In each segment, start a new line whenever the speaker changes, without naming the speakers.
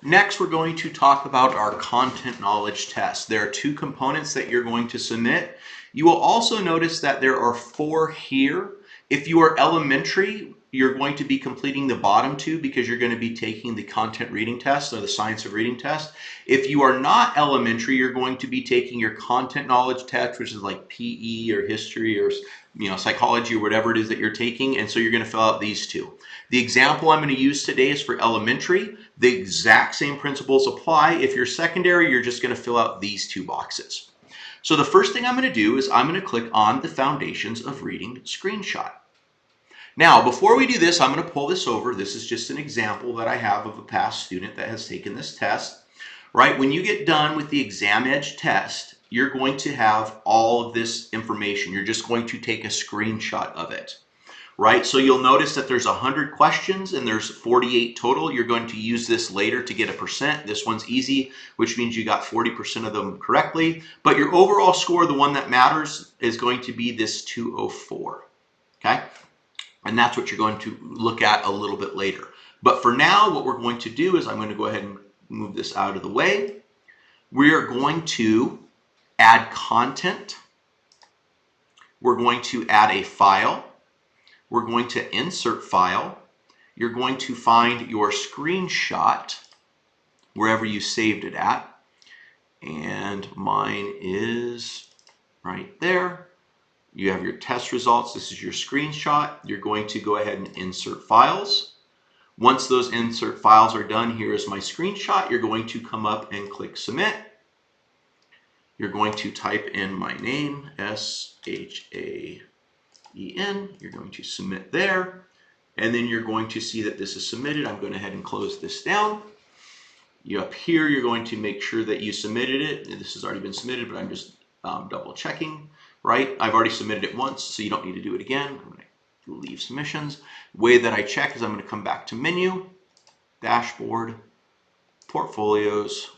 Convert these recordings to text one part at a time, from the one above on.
Next, we're going to talk about our content knowledge test. There are two components that you're going to submit. You will also notice that there are 4 here. If you are elementary, you're going to be completing the bottom 2 because you're going to be taking the content reading test or the science of reading test. If you are not elementary, you're going to be taking your content knowledge test, which is like PE or history or psychology or whatever it is that you're taking, and so you're going to fill out these 2. The example I'm going to use today is for elementary. The exact same principles apply. If you're secondary, you're just going to fill out these 2 boxes. So the first thing I'm going to do is I'm going to click on the Foundations of Reading screenshot. Now, before we do this, I'm going to pull this over. This is just an example that I have of a past student that has taken this test. Right? When you get done with the ExamEdge test, you're going to have all of this information. You're just going to take a screenshot of it. Right? So you'll notice that there's 100 questions and there's 48 total. You're going to use this later to get a percent. This one's easy, which means you got 40% of them correctly. But your overall score, the one that matters, is going to be this 204. Okay? And that's what you're going to look at a little bit later. But for now, what we're going to do is I'm going to go ahead and move this out of the way. We are going to add content. We're going to add a file. We're going to insert file. You're going to find your screenshot wherever you saved it at. And mine is right there. You have your test results. This is your screenshot. You're going to go ahead and insert files. Once those insert files are done, here is my screenshot. You're going to come up and click submit. You're going to type in my name, S-H-A-E-N. You're going to submit there. And then you're going to see that this is submitted. I'm going to go ahead and close this down. Up here, you're going to make sure that you submitted it. This has already been submitted, but I'm just double checking, right? I've already submitted it once, so you don't need to do it again. I'm going to leave submissions. The way that I check is I'm going to come back to menu, dashboard, portfolios,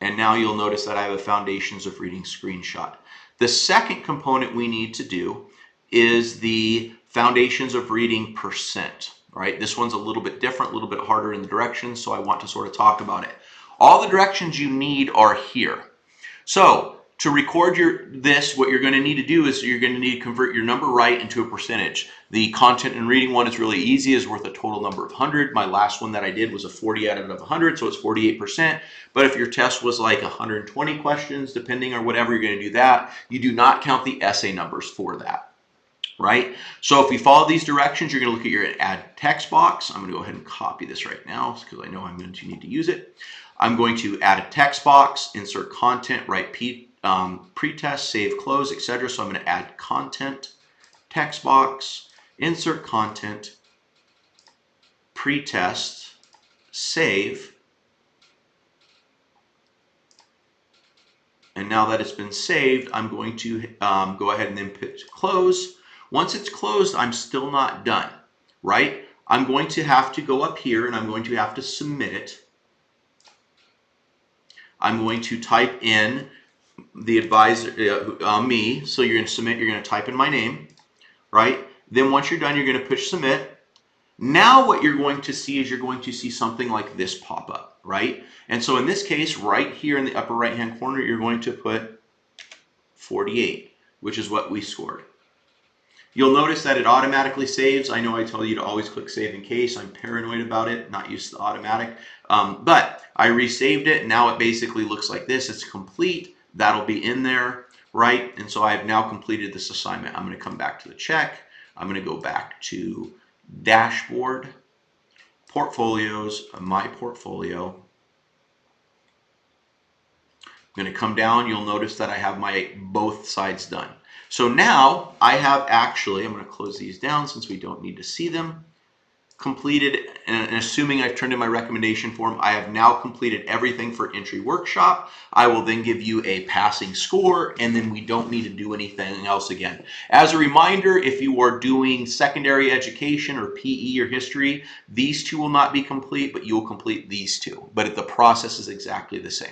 and now you'll notice that I have a Foundations of Reading screenshot. The second component we need to do is the Foundations of Reading percent, right? This one's a little bit different, a little bit harder in the directions, so I want to sort of talk about it. All the directions you need are here. So to record what you're going to need to do is you're going to need to convert your number right into a percentage. The content and reading one is really easy, is worth a total number of 100. My last one that I did was a 40 out of 100, so it's 48%. But if your test was like 120 questions, depending on whatever, you're going to do that. You do not count the essay numbers for that, right? So if you follow these directions, you're going to look at your add text box. I'm going to go ahead and copy this right now because I know I'm going to need to use it. I'm going to add a text box, insert content, write pretest, save, close, etc. So I'm going to add content, text box, insert content, pretest, save. And now that it's been saved, I'm going to go ahead and then hit close. Once it's closed, I'm still not done, right? I'm going to have to go up here and I'm going to have to submit it. I'm going to type in the advisor, me. So you're going to submit, you're going to type in my name, right? Then once you're done, you're going to push submit. Now what you're going to see is you're going to see something like this pop up, right? And so in this case, right here in the upper right hand corner, you're going to put 48, which is what we scored. You'll notice that it automatically saves. I know I tell you to always click save in case. I'm paranoid about it, not used to automatic. But I resaved it. Now it basically looks like this. It's complete. That'll be in there, right? And so I've now completed this assignment. I'm going to come back to the check. I'm going to go back to dashboard, portfolios, my portfolio. I'm going to come down. You'll notice that I have my both sides done. So now I have actually, I'm going to close these down since we don't need to see them, completed, and assuming I've turned in my recommendation form, I have now completed everything for entry workshop. I will then give you a passing score, and then we don't need to do anything else again. As a reminder, if you are doing secondary education or PE or history, these 2 will not be complete, but you will complete these 2. But the process is exactly the same.